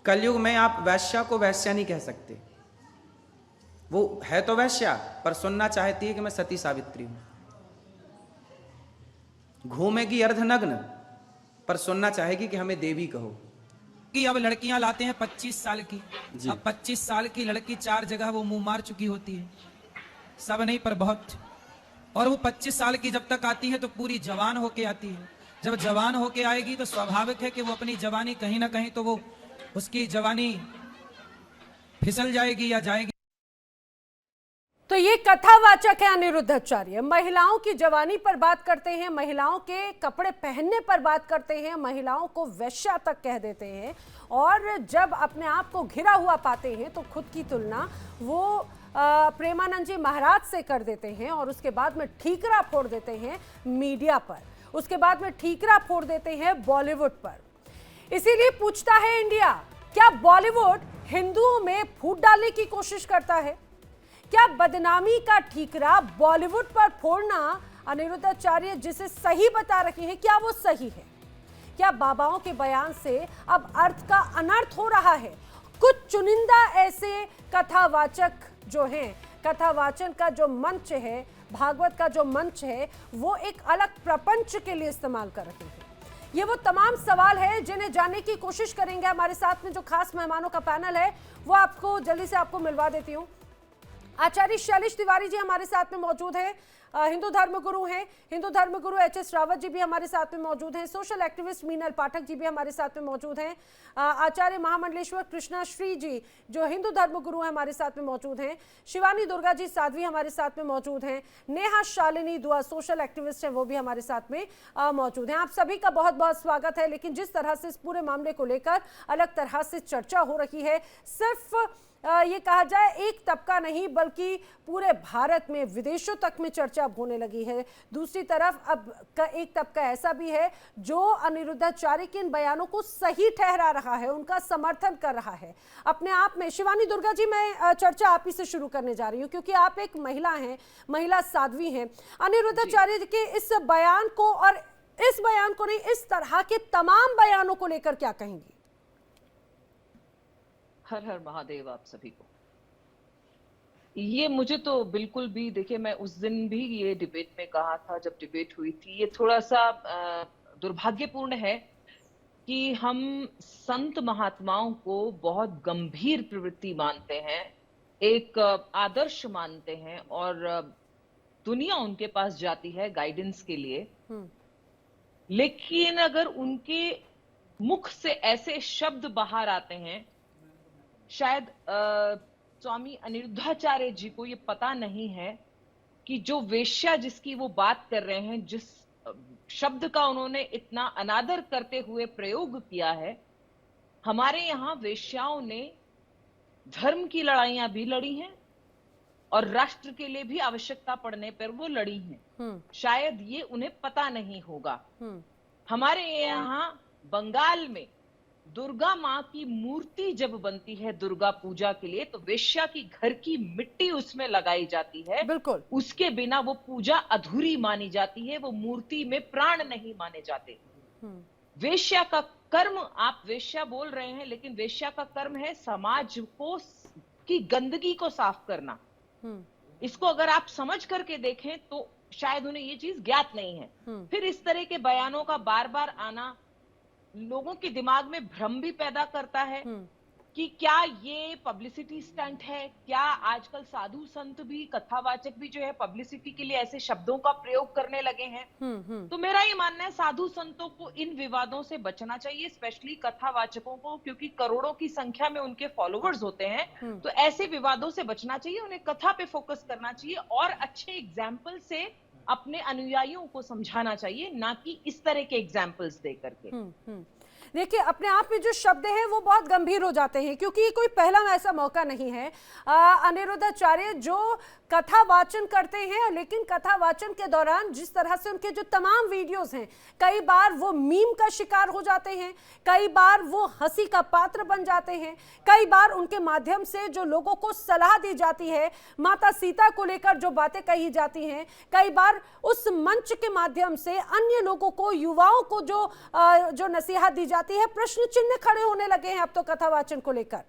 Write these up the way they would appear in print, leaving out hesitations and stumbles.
कलयुग में आप वैश्या को वैश्या नहीं कह सकते, वो है तो वैश्या पर सुनना चाहती है कि मैं सती सावित्री हूं। घूमेगी अर्धनग्न पर सुनना चाहेगी कि हमें देवी कहो। कि अब लड़कियां लाते हैं 25 साल की, जी। अब 25 साल की लड़की 4 जगह वो मुंह मार चुकी होती है, सब नहीं पर बहुत। और वो 25 साल की जब तक आती है तो पूरी जवान होके आती है। जब जवान होके आएगी तो स्वाभाविक है कि वो अपनी जवानी कहीं ना कहीं तो वो उसकी जवानी फिसल जाएगी या जाएगी। तो ये कथावाचक है अनिरुद्धाचार्य। महिलाओं की जवानी पर बात करते हैं, महिलाओं के कपड़े पहनने पर बात करते हैं, महिलाओं को वेश्या तक कह देते हैं। और जब अपने आप को घिरा हुआ पाते हैं तो खुद की तुलना वो प्रेमानंद जी महाराज से कर देते हैं और उसके बाद में ठीकरा फोड़ देते हैं मीडिया पर, उसके बाद में ठीकरा फोड़ देते हैं बॉलीवुड पर। इसीलिए पूछता है इंडिया, क्या बॉलीवुड हिंदुओं में फूट डालने की कोशिश करता है? क्या बदनामी का ठीकरा बॉलीवुड पर फोड़ना अनिरुद्धाचार्य जिसे सही बता रहे हैं, क्या वो सही है? क्या बाबाओं के बयान से अब अर्थ का अनर्थ हो रहा है? कुछ चुनिंदा ऐसे कथावाचक जो हैं, कथावाचन का जो मंच है, भागवत का जो मंच है, वो एक अलग प्रपंच के लिए इस्तेमाल कर रहे हैं। ये वो तमाम सवाल है जिन्हें जानने की कोशिश करेंगे। हमारे साथ में जो खास मेहमानों का पैनल है वो आपको जल्दी से आपको मिलवा देती हूँ। आचार्य शैलेश तिवारी जी हमारे साथ में मौजूद हैं, हिंदू धर्मगुरु हैं, हिंदू धर्मगुरु एच.एस. रावत जी भी हमारे साथ में मौजूद हैं, सोशल एक्टिविस्ट मीनल पाठक जी भी हमारे साथ में मौजूद हैं, आचार्य महामंडलेश्वर कृष्णाश्री जी जो हिंदू धर्मगुरु हैं हमारे साथ में मौजूद हैं, शिवानी दुर्गा जी साध्वी हमारे साथ में मौजूद हैं, नेहा शालिनी दुआ सोशल एक्टिविस्ट हैं वो भी हमारे साथ में मौजूद हैं। आप सभी का बहुत बहुत स्वागत है। लेकिन जिस तरह से इस पूरे मामले को लेकर अलग तरह से चर्चा हो रही है, सिर्फ ये कहा जाए एक तबका नहीं बल्कि पूरे भारत में, विदेशों तक में चर्चा होने लगी है। दूसरी तरफ अब का एक तबका ऐसा भी है जो अनिरुद्धाचार्य के इन बयानों को सही ठहरा रहा है, उनका समर्थन कर रहा है अपने आप में। शिवानी दुर्गा जी, मैं चर्चा आप ही से शुरू करने जा रही हूँ क्योंकि आप एक महिला हैं, महिला साध्वी हैं। अनिरुद्धाचार्य के इस बयान को, और इस बयान को नहीं, इस तरह के तमाम बयानों को लेकर क्या कहेंगी? हर हर महादेव आप सभी को। ये मुझे तो बिल्कुल भी, देखिए मैं उस दिन भी ये डिबेट में कहा था जब डिबेट हुई थी, ये थोड़ा सा दुर्भाग्यपूर्ण है कि हम संत महात्माओं को बहुत गंभीर प्रवृत्ति मानते हैं, एक आदर्श मानते हैं और दुनिया उनके पास जाती है गाइडेंस के लिए। लेकिन अगर उनके मुख से ऐसे शब्द बाहर आते हैं, शायद स्वामी अनिरुद्धाचार्य जी को ये पता नहीं है कि जो वेश्या जिसकी वो बात कर रहे हैं, जिस शब्द का उन्होंने इतना अनादर करते हुए प्रयोग किया है, हमारे यहाँ वेश्याओं ने धर्म की लड़ाइयां भी लड़ी हैं और राष्ट्र के लिए भी आवश्यकता पड़ने पर वो लड़ी हैं। शायद ये उन्हें पता नहीं होगा। हमारे यहाँ बंगाल में दुर्गा माँ की मूर्ति जब बनती है दुर्गा पूजा के लिए, तो वेश्या की घर की मिट्टी उसमें लगाई जाती है। बिल्कुल। उसके बिना वो पूजा अधूरी मानी जाती है, वो मूर्ति में प्राण नहीं माने जाते। वेश्या का कर्म, आप वेश्या बोल रहे हैं लेकिन वेश्या का कर्म है समाज को की गंदगी को साफ करना। इसको अगर आप समझ करके देखें तो शायद उन्हें ये चीज ज्ञात नहीं है। फिर इस तरह के बयानों का बार बार आना लोगों के दिमाग में भ्रम भी पैदा करता है कि क्या ये पब्लिसिटी स्टंट है, क्या आजकल साधु संत भी, कथावाचक भी जो है पब्लिसिटी के लिए ऐसे शब्दों का प्रयोग करने लगे हैं। तो मेरा ये मानना है साधु संतों को इन विवादों से बचना चाहिए, स्पेशली कथावाचकों को, क्योंकि करोड़ों की संख्या में उनके फॉलोवर्स होते हैं। तो ऐसे विवादों से बचना चाहिए, उन्हें कथा पे फोकस करना चाहिए और अच्छे एग्जाम्पल से अपने अनुयायियों को समझाना चाहिए, ना कि इस तरह के एग्जाम्पल्स दे करके। देखिए, अपने आप में जो शब्द हैं वो बहुत गंभीर हो जाते हैं क्योंकि ये कोई पहला ऐसा मौका नहीं है। अनिरुद्धाचार्य जो कथा वाचन करते हैं, लेकिन कथा वाचन के दौरान जिस तरह से उनके जो तमाम वीडियोस हैं, कई बार वो मीम का शिकार हो जाते हैं, कई बार वो हंसी का पात्र बन जाते हैं, कई बार उनके माध्यम से जो लोगों को सलाह दी जाती है, माता सीता को लेकर जो बातें कही जाती हैं, कई बार उस मंच के माध्यम से अन्य लोगों को, युवाओं को जो नसीहत दी जाती आती है, प्रश्न चिन्ह खड़े होने लगे हैं अब तो कथावाचन को लेकर।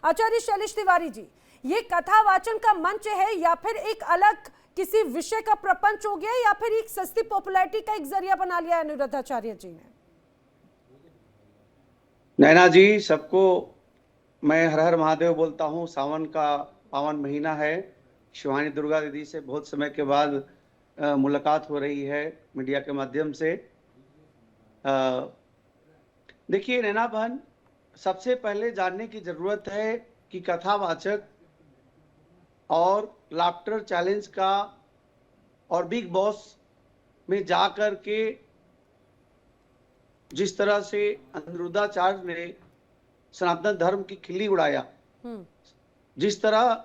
आचार्य शैलेश तिवारी जी, ये कथावाचन का मंच है या फिर एक अलग किसी विषय का प्रपंच हो गया, या फिर एक सस्ती पॉपुलैरिटी का एक जरिया बना लिया है अनिरुद्धाचार्य जी ने? नैना जी, सबको मैं हर हर महादेव बोलता हूँ। सावन का पावन महीना है। शिवानी दुर्गा दीदी से बहुत समय के बाद मुलाकात हो रही है मीडिया के माध्यम से। देखिए नैना बहन, सबसे पहले जानने की जरूरत है कि कथावाचक और लाफ्टर चैलेंज का और बिग बॉस में जाकर के जिस तरह से अनिरुद्धाचार्य ने सनातन धर्म की खिल्ली उड़ाया, जिस तरह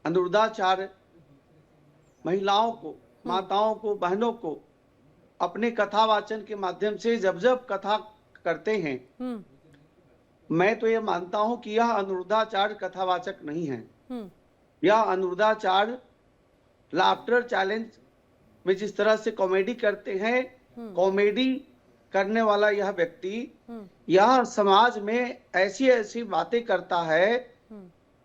अनिरुद्धाचार्य महिलाओं को, माताओं को, बहनों को अपने कथावाचन के माध्यम से जब जब कथा करते हैं, मैं तो ये मानता हूं कि यह अनिरुद्धाचार्य कथावाचक नहीं है। यह अनिरुद्धाचार्य लाफ्टर चैलेंज में जिस तरह से कॉमेडी करते हैं, कॉमेडी करने वाला यह व्यक्ति यह समाज में ऐसी ऐसी बातें करता है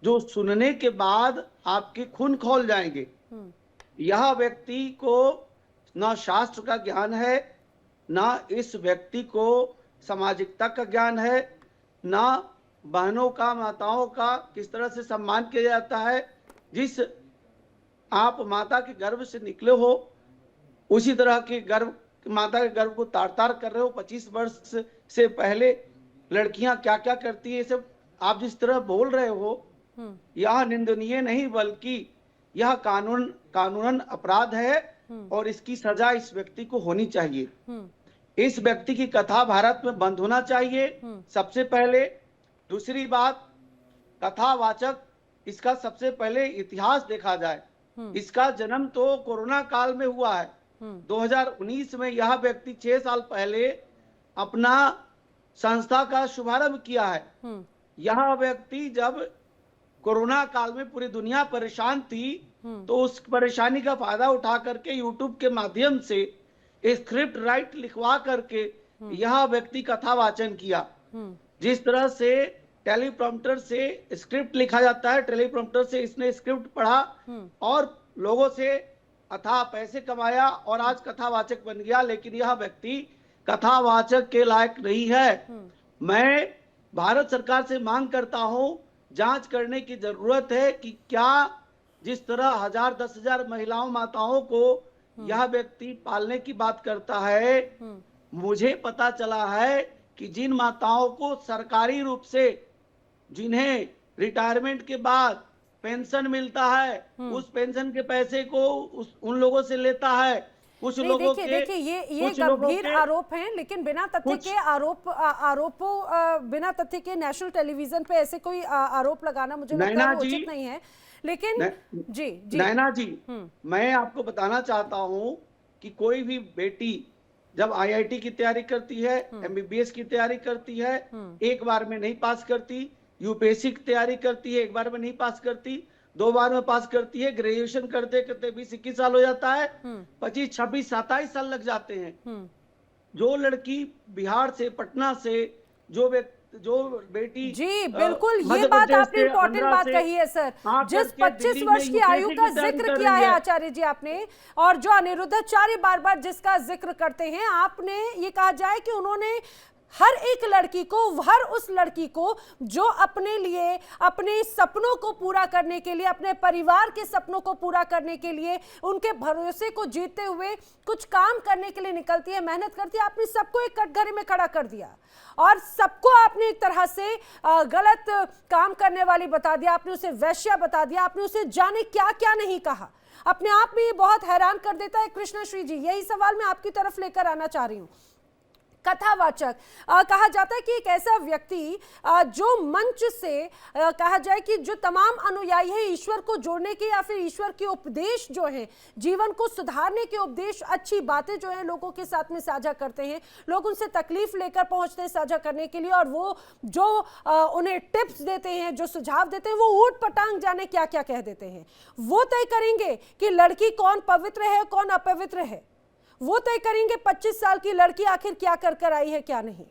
जो सुनने के बाद आपके खून खौल जाएंगे। यह व्यक्ति को ना शास्त्र का ज्ञान है, ना इस व्यक्ति को सामाजिकता का ज्ञान है, ना बहनों का, माताओं का किस तरह से सम्मान किया जाता है। जिस आप माता के गर्भ से निकले हो, उसी तरह के गर्भ, माता के गर्भ को तार तार कर रहे हो। 25 वर्ष से पहले लड़कियां क्या क्या करती है, सब आप जिस तरह बोल रहे हो, यह निंदनीय नहीं बल्कि यह कानूनन अपराध है और इसकी सजा इस व्यक्ति को होनी चाहिए। इस व्यक्ति की कथा भारत में बंद होना चाहिए, सबसे पहले। दूसरी बात, कथावाचक, इसका सबसे पहले इतिहास देखा जाए। इसका जन्म तो कोरोना काल में हुआ है। 2019 में यह व्यक्ति 6 साल पहले अपना संस्था का शुभारंभ किया है। यह व्यक्ति जब कोरोना काल में पूरी दुनिया परेशान थी, तो उस परेशानी का फायदा उठा करके यूट्यूब के माध्यम से स्क्रिप्ट राइट लिखवा करके यह व्यक्ति कथावाचन किया। जिस तरह से टेलीप्रॉम्प्टर से स्क्रिप्ट लिखा जाता है, टेलीप्रॉम्प्टर से इसने स्क्रिप्ट पढ़ा और लोगों से अथाह पैसे कमाया और आज कथावाचक बन गया। लेकिन यह व्यक्ति कथावाचक के लायक नहीं है। मैं भारत सरकार से मांग करता हूं, जांच करने की जरूरत है कि क्या जिस तरह 1000 10,000 महिलाओं, माताओं को यह व्यक्ति पालने की बात करता है, मुझे पता चला है कि जिन माताओं को सरकारी रूप से, जिन्हें रिटायरमेंट के बाद पेंशन मिलता है, उस पेंशन के पैसे को उन लोगों से लेता है। कुछ लोगों के देखिए ये गंभीर आरोप हैं, लेकिन बिना तथ्य के बिना तथ्य के नेशनल टेलीविजन पे ऐसे कोई आरोप लगाना मुझे लगता है उचित नहीं है। लेकिन जी नैना जी, मैं आपको बताना चाहता हूं कि कोई भी बेटी जब IIT की तैयारी करती है, MBBS की तैयारी करती है, एक बार में नहीं पास करती। UPSC की तैयारी करती है, एक बार में नहीं पास करती, 2 बार में पास करती है। ग्रेजुएशन करते करते 20-21 साल हो जाता है, 25, 26, 27 साल लग जाते हैं। जो लड़की बिहार से, पटना से, जो बेटी, जी बिल्कुल, ये बात आपने इंपॉर्टेंट बात कही है सर। जिस 25 वर्ष की आयु का जिक्र किया है आचार्य जी आपने, और जो अनिरुद्धाचार्य बार बार जिसका जिक्र करते हैं, आपने ये कहा जाए कि उन्होंने हर एक लड़की को, हर उस लड़की को जो अपने लिए, अपने सपनों को पूरा करने के लिए, अपने परिवार के सपनों को पूरा करने के लिए, उनके भरोसे को जीतते हुए कुछ काम करने के लिए निकलती है, मेहनत करती है, आपने सबको एक कटघरे में खड़ा कर दिया और सबको आपने एक तरह से गलत काम करने वाली बता दिया। आपने उसे वैश्या बता दिया, आपने उसे जाने क्या क्या नहीं कहा। अपने आप में ये बहुत हैरान कर देता है। कृष्णश्री जी, यही सवाल मैं आपकी तरफ लेकर आना चाह रही हूँ। कथावाचक कहा जाता है कि एक ऐसा व्यक्ति जो मंच से कहा जाए कि जो तमाम अनुयायी है ईश्वर को जोड़ने के, या फिर ईश्वर के उपदेश जो हैं, जीवन को सुधारने के उपदेश, अच्छी बातें जो हैं लोगों के साथ में साझा करते हैं, लोग उनसे तकलीफ लेकर पहुंचते हैं साझा करने के लिए, और वो जो उन्हें टिप्स देते हैं, जो सुझाव देते हैं, वो ऊट पटांग जाने क्या क्या कह देते हैं। वो तय करेंगे कि लड़की कौन पवित्र है, कौन अपवित्र है। वो तय करेंगे 25 साल की लड़की आखिर क्या कर कर आई है, क्या नहीं।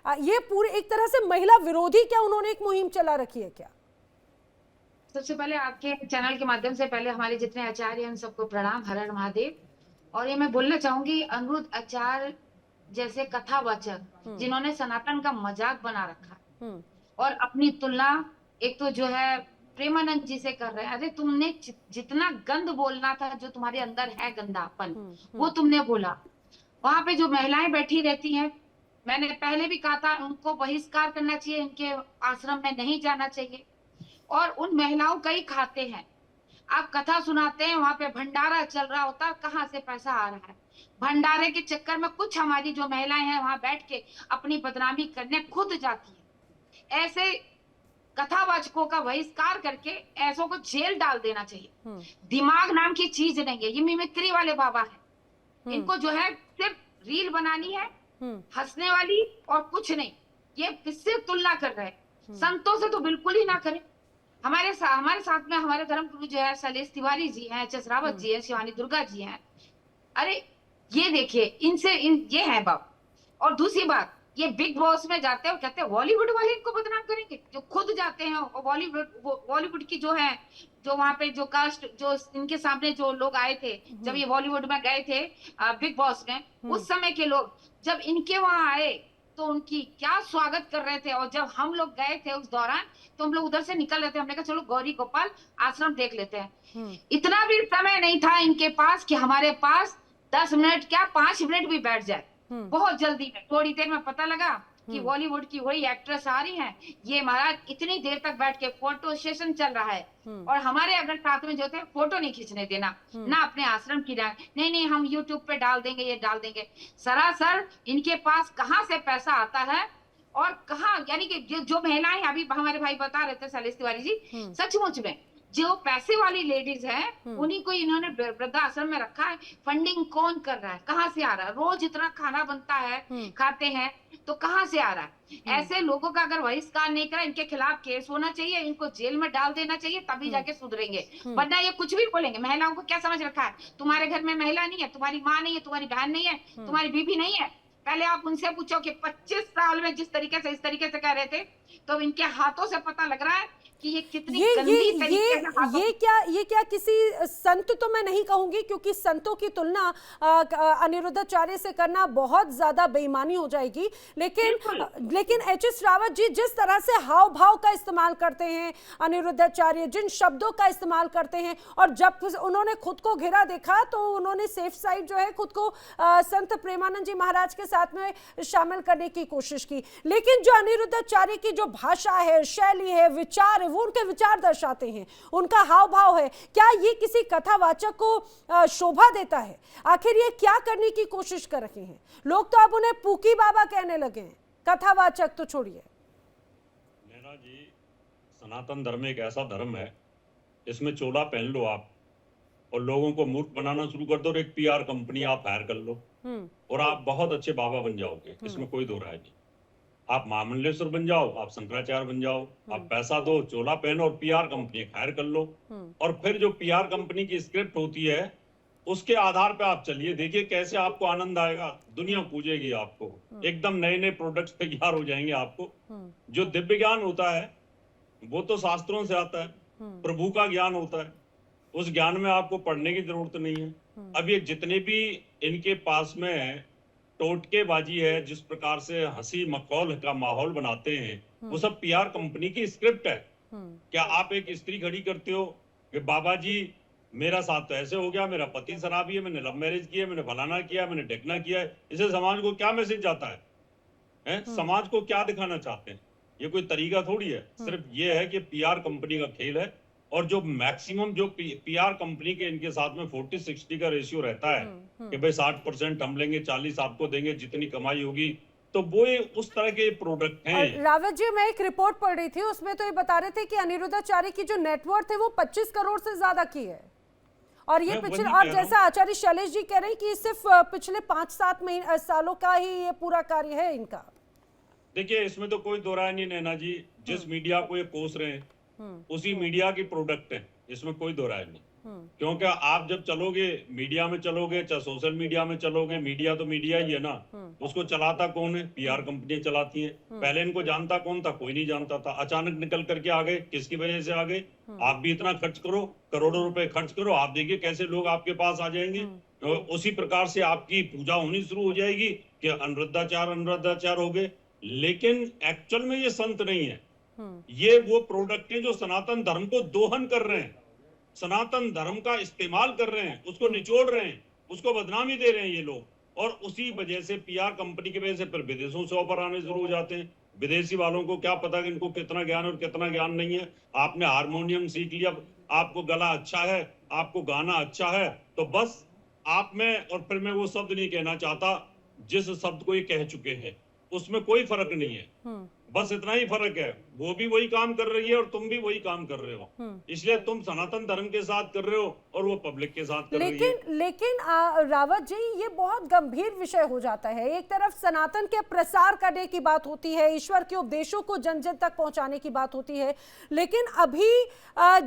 ये पूरे एक तरह से महिला विरोधी क्या उन्होंने एक मुहिम चला रखी है क्या? सबसे पहले आपके चैनल के माध्यम से पहले हमारे जितने आचार्य हैं उन सबको प्रणाम, हर हर महादेव। और ये मैं बोलना चाहूंगी, अनिरुद्ध आचार्य जैसे कथावाचक जिन्होंने सनातन का मजाक बना रखा और अपनी तुलना एक तो जो है प्रेमानंद जी से कर रहे हैं। अरे तुमने जितना गंद बोलना था, जो तुम्हारे अंदर है गंदापन, वो तुमने बोला। वहां पे जो महिलाएं बैठी रहती हैं, मैंने पहले भी कहा था उनको बहिष्कार करना चाहिए, इनके आश्रम में नहीं जाना चाहिए। और उन महिलाओं का ही खाते हैं। आप कथा सुनाते हैं, वहां पे भंडारा चल रहा होता है, कहाँ से पैसा आ रहा है? भंडारे के चक्कर में कुछ हमारी जो महिलाएं हैं वहां बैठ के अपनी बदनामी करने खुद जाती है। ऐसे कथावाचकों का बहिष्कार करके ऐसों को जेल डाल देना चाहिए। दिमाग नाम की चीज नहीं है, ये मिमिक्री वाले बाबा है। इनको जो है सिर्फ रील बनानी है, हंसने वाली, और कुछ नहीं। ये किससे तुलना कर रहे हैं? संतों से तो बिल्कुल ही ना करें। हमारे साथ में हमारे धर्म गुरु जो है शैलेश तिवारी जी हैं, एच.एस. रावत जी हैं, शिवानी दुर्गा जी हैं। अरे ये देखिए, ये है बाप। और दूसरी बात, ये बिग बॉस में जाते हैं और कहते हैं बॉलीवुड वाले इनको बदनाम करेंगे, जो खुद जाते हैं। और बॉलीवुड की जो है, जो वहां पे जो कास्ट, जो इनके सामने जो लोग आए थे जब ये बॉलीवुड में गए थे बिग बॉस में, उस समय के लोग जब इनके वहां आए तो उनकी क्या स्वागत कर रहे थे। और जब हम लोग गए थे उस दौरान, तो हम लोग उधर से निकल रहे थे, हमने कहा चलो गौरी गोपाल आश्रम देख लेते हैं। इतना भी समय नहीं था इनके पास कि हमारे पास 10 मिनट क्या 5 मिनट भी बैठ जाए। बहुत जल्दी में, थोड़ी देर में पता लगा कि बॉलीवुड की वही एक्ट्रेस आ रही हैं। ये महाराज इतनी देर तक बैठ के फोटो सेशन चल रहा है, और हमारे अगर साथ में जो थे फोटो नहीं खींचने देना, ना अपने आश्रम की नहीं हम यूट्यूब पे डाल देंगे, ये डाल देंगे। सरासर इनके पास कहाँ से पैसा आता है और कहाँ, यानी कि जो महिलाएं अभी हमारे भाई बता रहे थे शैलेश तिवारी जी, सचमुच में जो पैसे वाली लेडीज हैं उन्हीं को इन्होंने वृद्धाश्रम में रखा है। फंडिंग कौन कर रहा है, कहाँ से आ रहा है? रोज इतना खाना बनता है, खाते हैं, तो कहाँ से आ रहा है? ऐसे लोगों का अगर बहिष्कार नहीं करा, इनके खिलाफ केस होना चाहिए, इनको जेल में डाल देना चाहिए, तभी जाके सुधरेंगे। वरना ये कुछ भी बोलेंगे। महिलाओं को क्या समझ रखा है? तुम्हारे घर में महिला नहीं है, तुम्हारी माँ नहीं है, तुम्हारी बहन नहीं है, तुम्हारी बीबी नहीं है। पहले आप उनसे पूछो कि 25 साल में जिस तरीके से इस तरीके से कह रहे थे, तो इनके हाथों से पता लग रहा है कि ये कितनी गंदी तरीके से। ये क्या किसी संत तो मैं नहीं कहूंगी, क्योंकि संतों की तुलना अनिरुद्धाचार्य से करना बहुत ज्यादा बेईमानी हो जाएगी। लेकिन एच.एस. रावत जी जिस तरह से हाव भाव का इस्तेमाल करते हैं अनिरुद्धाचार्य, जिन शब्दों का इस्तेमाल करते हैं, और जब उन्होंने खुद को घिरा देखा तो उन्होंने सेफ साइड जो है खुद को संत प्रेमानंद जी महाराज के साथ में शामिल करने की कोशिश की। लेकिन जो अनिरुद्धाचार्य की जो भाषा है, शैली है, विचार है, वो उनके विचार दर्शाते हैं, उनका हाव भाव है। क्या ये किसी कथावाचक को शोभा देता है? आखिर ये क्या करने की कोशिश कर रहे हैं? लोग तो अब उन्हें पूकी बाबा कहने लगे हैं, कथावाचक तो छोड़िए। नैना जी, सनातन धर्म एक ऐसा धर्म है, इसमें चोला पहन लो आप और लोगों को मूर्ख बनाना शुरू कर दो, और एक PR कंपनी आप हायर कर लो और आप बहुत अच्छे बाबा बन जाओगे। इसमें कोई दो राय नहीं। आप महामंडलेश्वर बन जाओ, आप शंकराचार्य बन जाओ, आप पैसा दो, चोला पहनो और PR कंपनी हायर कर लो। और फिर जो PR कंपनी की स्क्रिप्ट होती है उसके आधार पे आप चलिए, देखिए कैसे आपको आनंद आएगा। दुनिया पूजेगी आपको, एकदम नए नए प्रोडक्ट्स तैयार हो जाएंगे आपको। जो दिव्य ज्ञान होता है वो तो शास्त्रों से आता है, प्रभु का ज्ञान होता है, उस ज्ञान में आपको पढ़ने की जरूरत नहीं है। अब ये जितने भी इनके पास में टोटकेबाजी है, जिस प्रकार से हंसी मखौल का माहौल बनाते हैं, वो सब PR कंपनी की स्क्रिप्ट है। क्या आप एक स्त्री खड़ी करते हो कि बाबा जी मेरा साथ तो ऐसे हो गया, मेरा पति शराबी है, मैंने लव मैरिज किया, मैंने फलाना किया, मैंने ढकना किया है, इसे समाज को क्या मैसेज जाता है? समाज को क्या दिखाना चाहते हैं? ये कोई तरीका थोड़ी है। सिर्फ ये है कि PR कंपनी का खेल है। और जो मैक्सिमम जो PR कंपनी के इनके साथ में 40-60 का रेशियो रहता है कि भाई 60% हम लेंगे, 40 आपको देंगे, जितनी कमाई होगी, तो वो उस तरह के प्रोडक्ट हैं। रावत जी, मैं एक रिपोर्ट पढ़ रही थी, उसमें तो ये बता रहे थे कि अनिरुद्धाचार्य की जो नेटवर्थ है वो 25 करोड़ से ज्यादा की है। और ये पिछले, और जैसा आचार्य शैलेश जी कह रहे हैं कि सिर्फ पिछले 5-7 सालों का ही ये पूरा कार्य है इनका। देखिए, इसमें तो कोई दो राय नहीं नैना जी। जिस मीडिया को ये कोस रहे हैं उसी मीडिया की प्रोडक्ट है, इसमें कोई दो राय नहीं। क्योंकि आप जब चलोगे मीडिया में, चलोगे चाहे सोशल मीडिया में चलोगे, मीडिया तो मीडिया ही है ना, उसको चलाता कौन है? पीआर कंपनियां चलाती हैं। पहले इनको जानता कौन था? कोई नहीं जानता था। अचानक निकल करके आ गए, किसकी वजह से आ गए? आप भी इतना खर्च करो, करोड़ों रुपए खर्च करो, आप देखिए कैसे लोग आपके पास आ जाएंगे। तो उसी प्रकार से आपकी पूजा होनी शुरू हो जाएगी कि अनुरुद्धाचार हो गए। लेकिन एक्चुअल में ये संत नहीं है, ये वो प्रोडक्ट है जो सनातन धर्म को दोहन कर रहे हैं, सनातन धर्म का इस्तेमाल कर रहे हैं, उसको निचोड़ रहे हैं, उसको बदनामी दे रहे हैं ये लोग। और उसी वजह से पीआर कंपनी की वजह से फिर विदेशों से ऑफर आने शुरू हो जाते हैं। विदेशी वालों को क्या पता कि इनको कितना ज्ञान और कितना ज्ञान नहीं है। आपने हारमोनियम सीख लिया, आपको गला अच्छा है, आपको गाना अच्छा है, तो बस आप में, और फिर मैं वो शब्द नहीं कहना चाहता जिस शब्द को ये कह चुके हैं, उसमें कोई फर्क नहीं है। बस इतना ही फर्क है, वो भी वही काम कर रही है और तुम भी वही काम कर रहे हो। इसलिए तुम सनातन धर्म के साथ कर रहे हो और वो पब्लिक के साथ कर रही है। लेकिन रावत जी, ये बहुत गंभीर विषय हो जाता है। एक तरफ सनातन के प्रसार करने की बात होती है, ईश्वर के उपदेशों को जन जन तक पहुंचाने की बात होती है, लेकिन अभी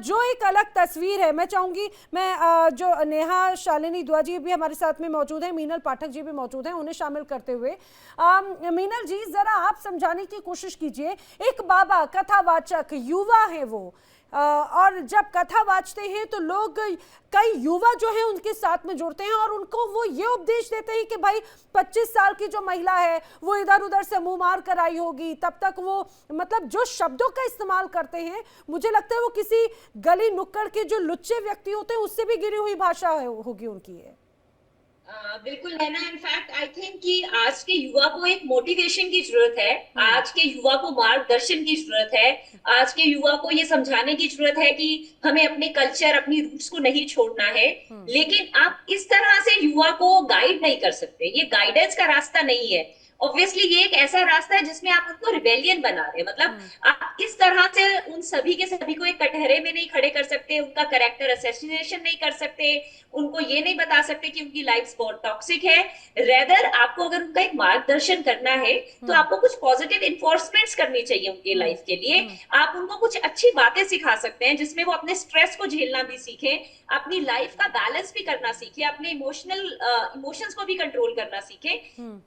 जो एक अलग तस्वीर है, मैं चाहूंगी जो नेहा शालिनी दुआ जी भी हमारे साथ में मौजूद है, मीनल पाठक जी भी मौजूद हैं, उन्हें शामिल करते हुए मीनल जी जरा आप समझाने की कोशिश कीजिए। एक बाबा कथावाचक युवा है वो, और जब कथा वाचते हैं तो लोग, कई युवा जो है उनके साथ में जुड़ते हैं और उनको वो ये उपदेश देते हैं कि भाई 25 साल की जो महिला है वो इधर उधर से मुंह मार कर आई होगी, तब तक वो, मतलब जो शब्दों का इस्तेमाल करते हैं, मुझे लगता है वो किसी गली नुक्कड़ के जो लुच्चे व्यक्ति होते हैं उससे भी गिरी हुई भाषा होगी उनकी है। बिल्कुल नैना, इनफैक्ट आई थिंक कि आज के युवा को एक मोटिवेशन की जरूरत है, आज के युवा को मार्गदर्शन की जरूरत है, आज के युवा को ये समझाने की जरूरत है कि हमें अपने कल्चर, अपनी रूट्स को नहीं छोड़ना है। लेकिन आप इस तरह से युवा को गाइड नहीं कर सकते, ये गाइडेंस का रास्ता नहीं है। ऑब्वियसली ये एक ऐसा रास्ता है जिसमें आप उनको रिबेलियन बना रहे हैं। मतलब आप इस तरह से उन सभी के सभी को एक कटहरे में नहीं खड़े कर सकते, उनका कैरेक्टर असैसिनेशन नहीं कर सकते, उनको ये नहीं बता सकते कि उनकी लाइफ बहुत टॉक्सिक है। रेदर आपको अगर उनका एक मार्गदर्शन करना है तो आपको कुछ पॉजिटिव इन्फोर्समेंट्स करनी चाहिए उनके लाइफ के लिए। आप उनको कुछ अच्छी बातें सिखा सकते हैं जिसमें वो अपने स्ट्रेस को झेलना भी सीखें, अपनी लाइफ का बैलेंस भी करना सीखे, अपने इमोशंस को भी कंट्रोल करना सीखे।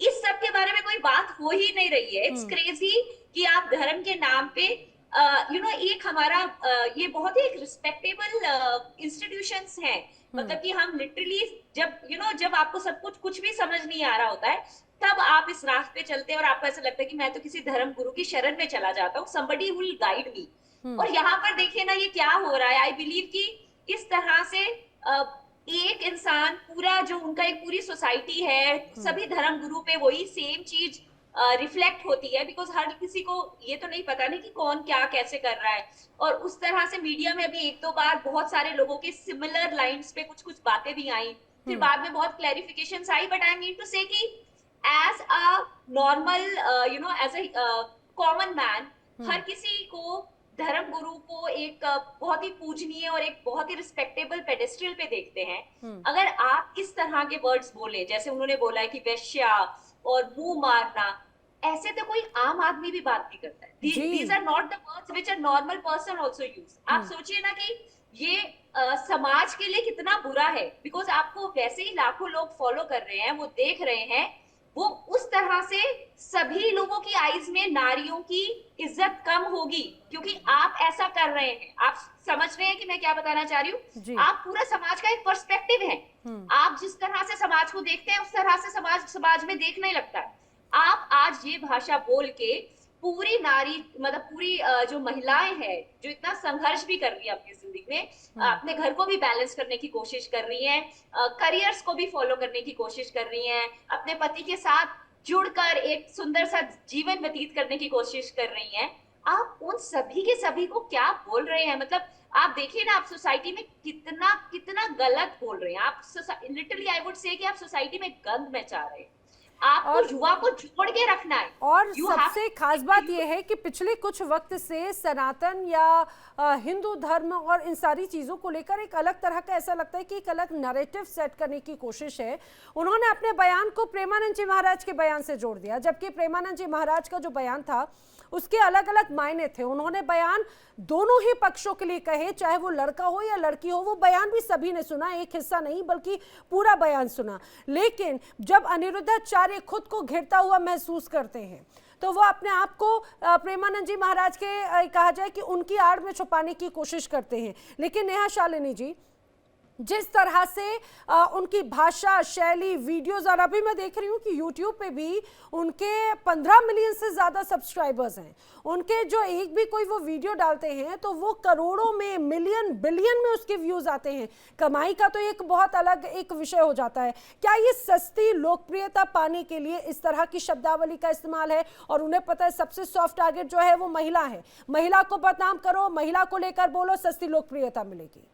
इस सब के बारे में कोई बात हो ही नहीं रही है। इट्स क्रेजी कि आप धर्म के नाम पे एक हमारा ये बहुत ही एक रिस्पेक्टेबल इंस्टीट्यूशंस हैं, मतलब कि हम लिटरली जब आपको सब कुछ भी समझ नहीं आ रहा होता है तब आप इस रास्ते पे चलते हैं और आपको ऐसा लगता है कि मैं तो किसी धर्म गुरु की शरण में चला जाता हूँ, somebody will guide me। और यहाँ पर देखिए ना ये क्या हो रहा है। आई बिलीव कि इस तरह से एक इंसान पूरा, जो उनका एक पूरी सोसाइटी है, सभी धर्म गुरु पे वही सेम चीज रिफ्लेक्ट होती है, बिकॉज हर किसी को ये तो नहीं पता नहीं कि कौन क्या कैसे कर रहा है। और उस तरह से मीडिया में अभी एक दो बार बहुत सारे लोगों के सिमिलर लाइंस पे कुछ बातें भी आई, फिर बाद में बहुत क्लैरिफिकेशंस आई। But I need to say कि as a normal as a common man, हर किसी को धर्म गुरु को एक बहुत ही पूजनीय और एक बहुत ही रिस्पेक्टेबल पेडेस्ट्रल पे देखते हैं। अगर आप इस तरह के वर्ड्स बोले, जैसे उन्होंने बोला है कि वेश्या और मुंह मारना, ऐसे तो कोई आम आदमी भी बात नहीं करता है। These are not the words which a normal person also use। आप सोचिए ना कि ये समाज के लिए कितना बुरा है, बिकॉज आपको वैसे ही लाखों लोग फॉलो कर रहे हैं, वो देख रहे हैं, वो उस तरह से सभी लोगों की आईज में नारियों की इज्जत कम होगी क्योंकि आप ऐसा कर रहे हैं। आप समझ रहे हैं कि मैं क्या बताना चाह रही हूँ? आप पूरा समाज का एक पर्सपेक्टिव है। आप जिस तरह से समाज को देखते हैं उस तरह से समाज में देखने लगता है। आप आज ये भाषा बोल के पूरी नारी, मतलब पूरी जो महिलाएं हैं जो इतना संघर्ष भी कर रही है अपनी जिंदगी में, अपने घर को भी बैलेंस करने की कोशिश कर रही हैं, करियर्स को भी फॉलो करने की कोशिश कर रही हैं, अपने पति के साथ जुड़कर एक सुंदर सा जीवन व्यतीत करने की कोशिश कर रही हैं, आप उन सभी के सभी को क्या बोल रहे हैं? मतलब आप देखिए ना, आप सोसाइटी में कितना कितना गलत बोल रहे हैं। आप लिटरली आई वुड से कि आप सोसाइटी में गंद मचा रहे हैं। आपको युवा को जोड़ के रखना है। और सबसे खास बात यह है कि पिछले कुछ वक्त से सनातन या हिंदू धर्म और इन सारी चीज़ों को लेकर एक अलग तरह का, ऐसा लगता है कि एक अलग नैरेटिव सेट करने की कोशिश है। उन्होंने अपने बयान को प्रेमानंद जी महाराज के बयान से जोड़ दिया, जबकि प्रेमानंद जी महाराज का जो बयान था उसके अलग अलग मायने थे। उन्होंने बयान दोनों ही पक्षों के लिए कहे, चाहे वो लड़का हो या लड़की हो, वो बयान भी सभी ने सुना, एक हिस्सा नहीं बल्कि पूरा बयान सुना। लेकिन जब अनिरुद्धाचार्य खुद को घिरता हुआ महसूस करते हैं तो वो अपने आप को प्रेमानंद जी महाराज के कहा जाए कि उनकी आड़ में छुपाने की कोशिश करते हैं। लेकिन नेहा शालिनी जी, जिस तरह से उनकी भाषा, शैली, वीडियोस, और अभी मैं देख रही हूँ कि यूट्यूब पे भी उनके 15 मिलियन से ज़्यादा सब्सक्राइबर्स हैं। उनके जो एक भी कोई वो वीडियो डालते हैं तो वो करोड़ों में, मिलियन, बिलियन में उसके व्यूज़ आते हैं। कमाई का तो एक बहुत अलग एक विषय हो जाता है। क्या ये सस्ती लोकप्रियता पाने के लिए इस तरह की शब्दावली का इस्तेमाल है? और उन्हें पता है सबसे सॉफ्ट टारगेट जो है वो महिला है, महिला को बदनाम करो, महिला को लेकर बोलो, सस्ती लोकप्रियता मिलेगी।